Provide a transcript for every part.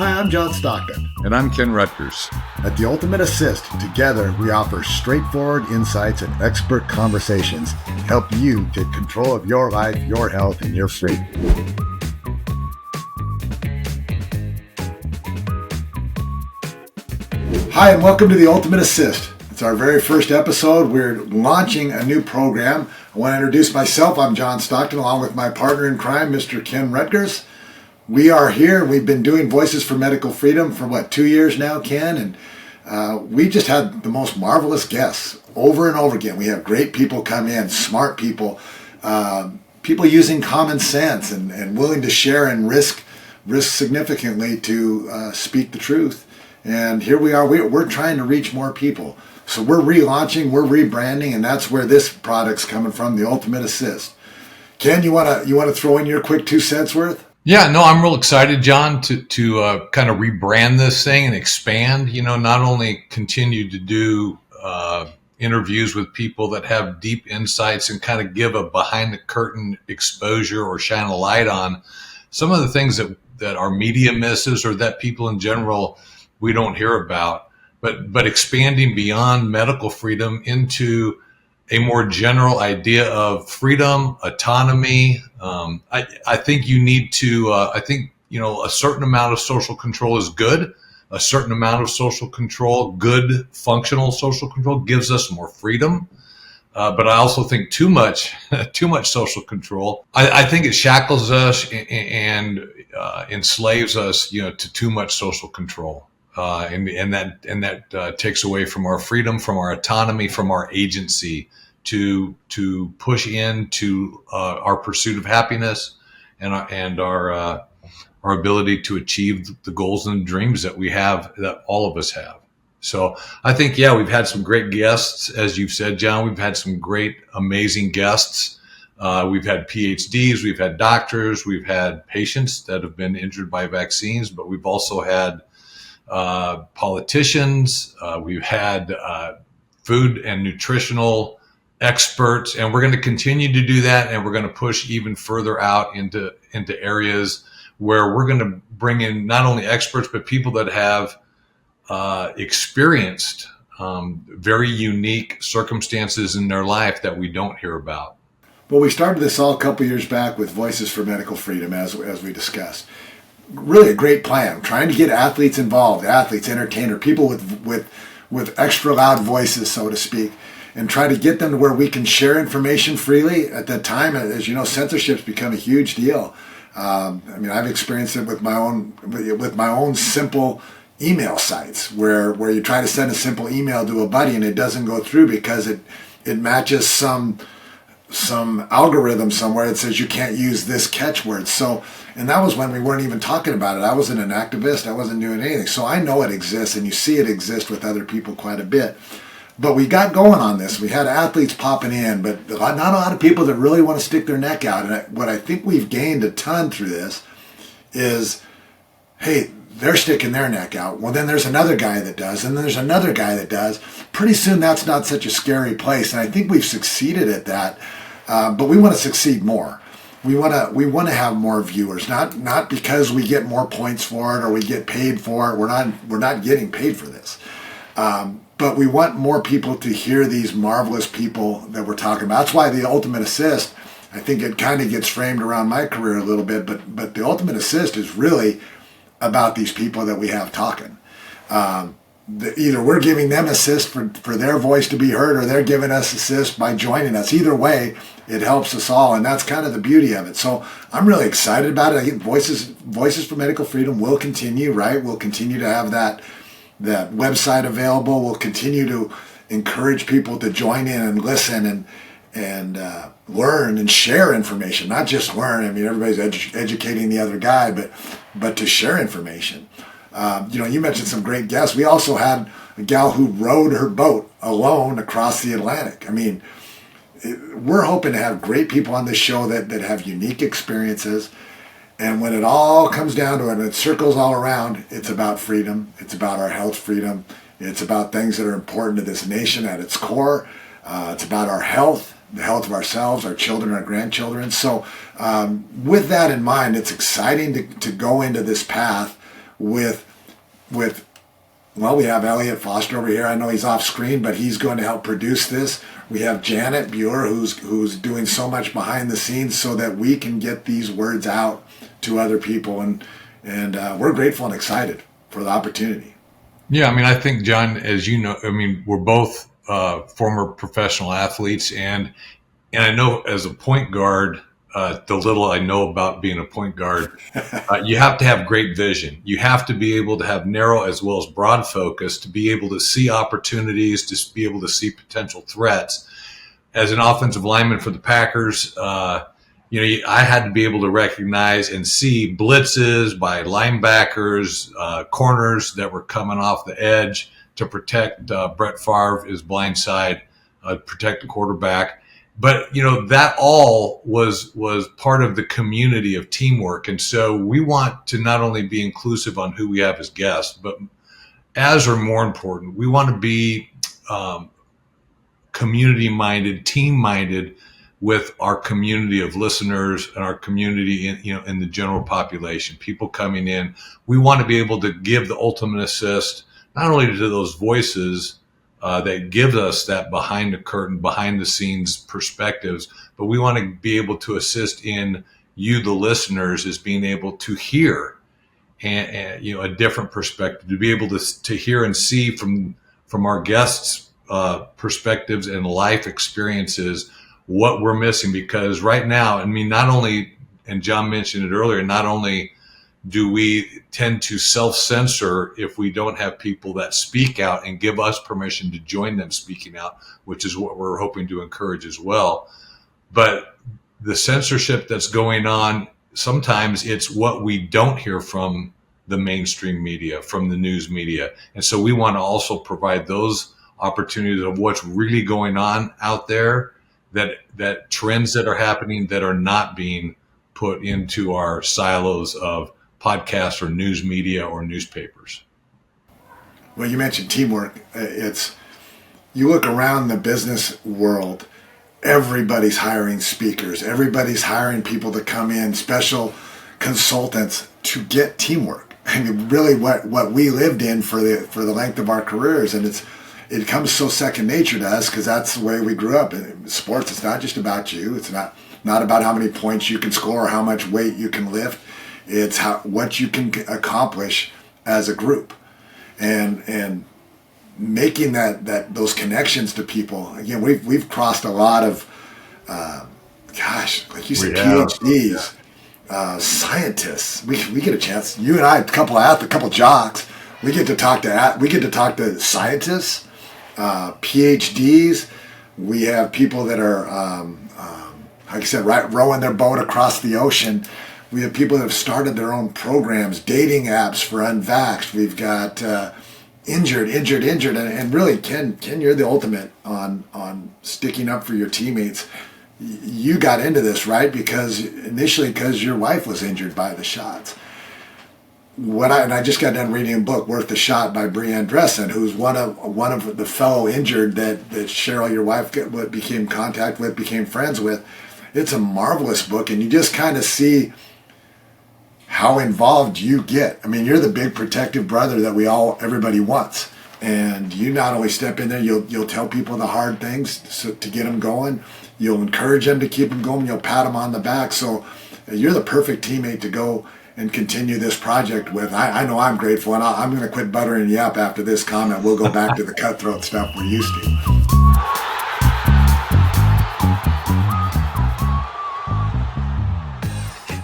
Hi, I'm John Stockton. And I'm Ken Ruettgers. At The Ultimate Assist, together we offer straightforward insights and expert conversations to help you take control of your life, your health, and your freedom. Hi, and welcome to The Ultimate Assist. It's our very first episode. We're launching a new program. I want to introduce myself. I'm John Stockton, along with my partner in crime, Mr. Ken Ruettgers. We are here. We've been doing Voices for Medical Freedom for 2 years now, Ken? And we just had the most marvelous guests over and over again. We have great people come in, smart people, people using common sense and willing to share and risk significantly to speak the truth. And here we are. We're trying to reach more people. So we're relaunching, we're rebranding, and that's where this product's coming from, the Ultimate Assist. Ken, you want to throw in your quick 2 cents worth? Yeah, no, I'm real excited, John, to kind of rebrand this thing and expand. Not only continue to do interviews with people that have deep insights and kind of give a behind the curtain exposure or shine a light on some of the things that our media misses or that people in general we don't hear about, but expanding beyond medical freedom into a more general idea of freedom, autonomy. I think you need to, a certain amount of social control is good. A certain amount of social control, good functional social control, gives us more freedom. But I also think too much social control, I think it shackles us and enslaves us, to too much social control. And that takes away from our freedom, from our autonomy, from our agency to push into our pursuit of happiness and our ability to achieve the goals and dreams that we have, that all of us have. So I think, we've had some great guests, as you've said, John. We've had some great, amazing guests. We've had PhDs, we've had doctors, we've had patients that have been injured by vaccines, but we've also had politicians, we've had food and nutritional experts, and we're going to continue to do that, and we're going to push even further out into areas where we're going to bring in not only experts but people that have experienced very unique circumstances in their life that we don't hear about. Well, we started this all a couple years back with Voices for Medical Freedom, as we discussed. Really a great plan, trying to get athletes involved, entertainers, people with extra loud voices, so to speak, and try to get them to where we can share information freely. At that time, as you know, censorship's become a huge deal. I've experienced it with my own simple email sites where you try to send a simple email to a buddy and it doesn't go through because it matches some algorithm somewhere that says you can't use this catchword. So, and that was when we weren't even talking about it. I wasn't an activist. I wasn't doing anything. So I know it exists, and you see it exist with other people quite a bit. But we got going on this. We had athletes popping in, but not a lot of people that really want to stick their neck out. And what I think we've gained a ton through this is, hey, they're sticking their neck out. Well, then there's another guy that does, and then there's another guy that does. Pretty soon that's not such a scary place. And I think we've succeeded at that. But we want to succeed more. We want to have more viewers, not because we get more points for it or we get paid for it. We're not getting paid for this. But we want more people to hear these marvelous people that we're talking about. That's why the Ultimate Assist, I think it kind of gets framed around my career a little bit, but the Ultimate Assist is really about these people that we have talking. Either we're giving them assist for their voice to be heard, or they're giving us assist by joining us. Either way, it helps us all, and that's kind of the beauty of it. So I'm really excited about it. I think Voices for Medical Freedom will continue, right? We'll continue to have that website available. We'll continue to encourage people to join in and listen and learn and share information. Not just learn. Everybody's educating the other guy, but to share information. You mentioned some great guests. We also had a gal who rowed her boat alone across the Atlantic. We're hoping to have great people on this show that have unique experiences. And when it all comes down to it, and it circles all around, it's about freedom. It's about our health freedom. It's about things that are important to this nation at its core. It's about our health, the health of ourselves, our children, our grandchildren. So with that in mind, it's exciting to go into this path with well, we have Elliot Foster over here. I know he's off screen, but he's going to help produce this. We have Janet Buer, who's doing so much behind the scenes so that we can get these words out to other people, and we're grateful and excited for the opportunity. Yeah, I mean, I think, John, as you know, I mean, we're both former professional athletes, and I know as a point guard, the little I know about being a point guard, you have to have great vision. You have to be able to have narrow as well as broad focus to be able to see opportunities, to be able to see potential threats. As an offensive lineman for the Packers, I had to be able to recognize and see blitzes by linebackers, corners that were coming off the edge to protect Brett Favre, his blind side, protect the quarterback. But, that all was part of the community of teamwork. And so we want to not only be inclusive on who we have as guests, but as or more important, we want to be community-minded, team-minded with our community of listeners and our community in the general population, people coming in. We want to be able to give the ultimate assist, not only to those voices that give us that behind the curtain, behind the scenes perspectives, but we want to be able to assist in you, the listeners, as being able to hear and a different perspective, to be able to hear and see from our guests' perspectives and life experiences what we're missing. Because right now, I mean, not only, and John mentioned it earlier, not only do we tend to self-censor if we don't have people that speak out and give us permission to join them speaking out, which is what we're hoping to encourage as well. But the censorship that's going on, sometimes it's what we don't hear from the mainstream media, from the news media. And so we want to also provide those opportunities of what's really going on out there, that trends that are happening that are not being put into our silos of podcasts or news media or newspapers. Well, you mentioned teamwork. You look around the business world, everybody's hiring speakers, everybody's hiring people to come in, special consultants to get teamwork. I mean, really what we lived in for the length of our careers, and it comes so second nature to us because that's the way we grew up. In sports, it's not just about you. It's not about how many points you can score or how much weight you can lift. It's what you can accomplish as a group, and making those connections to people. Again, we've crossed a lot of, like you said, PhDs, scientists. We get a chance. You and I, a couple jocks. We get to talk to scientists, PhDs. We have people that are, like I said, rowing their boat across the ocean. We have people that have started their own programs, dating apps for unvaxxed. We've got injured, and really, Ken, you're the ultimate on sticking up for your teammates. You got into this, right? Because your wife was injured by the shots. I just got done reading a book, Worth the Shot, by Breanne Dressen, who's one of the fellow injured that Cheryl, your wife, became friends with. It's a marvelous book, and you just kind of see how involved you get. I mean, you're the big protective brother that everybody wants. And you not only step in there, you'll tell people the hard things to get them going. You'll encourage them to keep them going. You'll pat them on the back. So you're the perfect teammate to go and continue this project with. I know I'm grateful, and I'm going to quit buttering you up after this comment. We'll go back to the cutthroat stuff we're used to.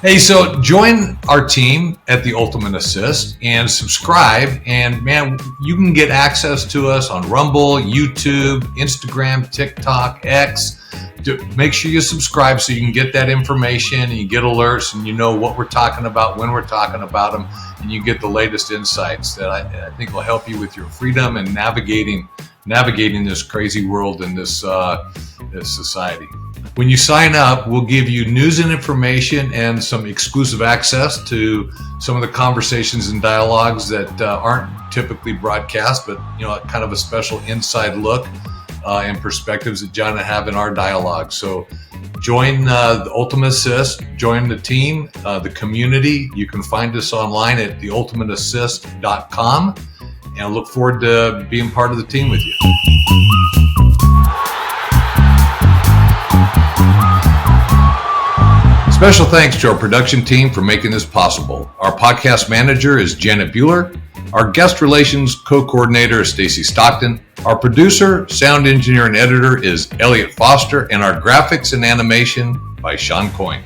Hey, so join our team at The Ultimate Assist and subscribe. And man, you can get access to us on Rumble, YouTube, Instagram, TikTok, X. Make sure you subscribe so you can get that information and you get alerts and you know what we're talking about, when we're talking about them, and you get the latest insights that I think will help you with your freedom and navigating this crazy world and this society. When you sign up, we'll give you news and information and some exclusive access to some of the conversations and dialogues that aren't typically broadcast, but kind of a special inside look and perspectives that John and I have in our dialogue. So join the Ultimate Assist, join the team, the community. You can find us online at theultimateassist.com, and I look forward to being part of the team with you. Special thanks to our production team for making this possible. Our podcast manager is Janet Bueller. Our guest relations co-coordinator is Stacy Stockton. Our producer, sound engineer, and editor is Elliot Foster, and our graphics and animation by Sean Coyne.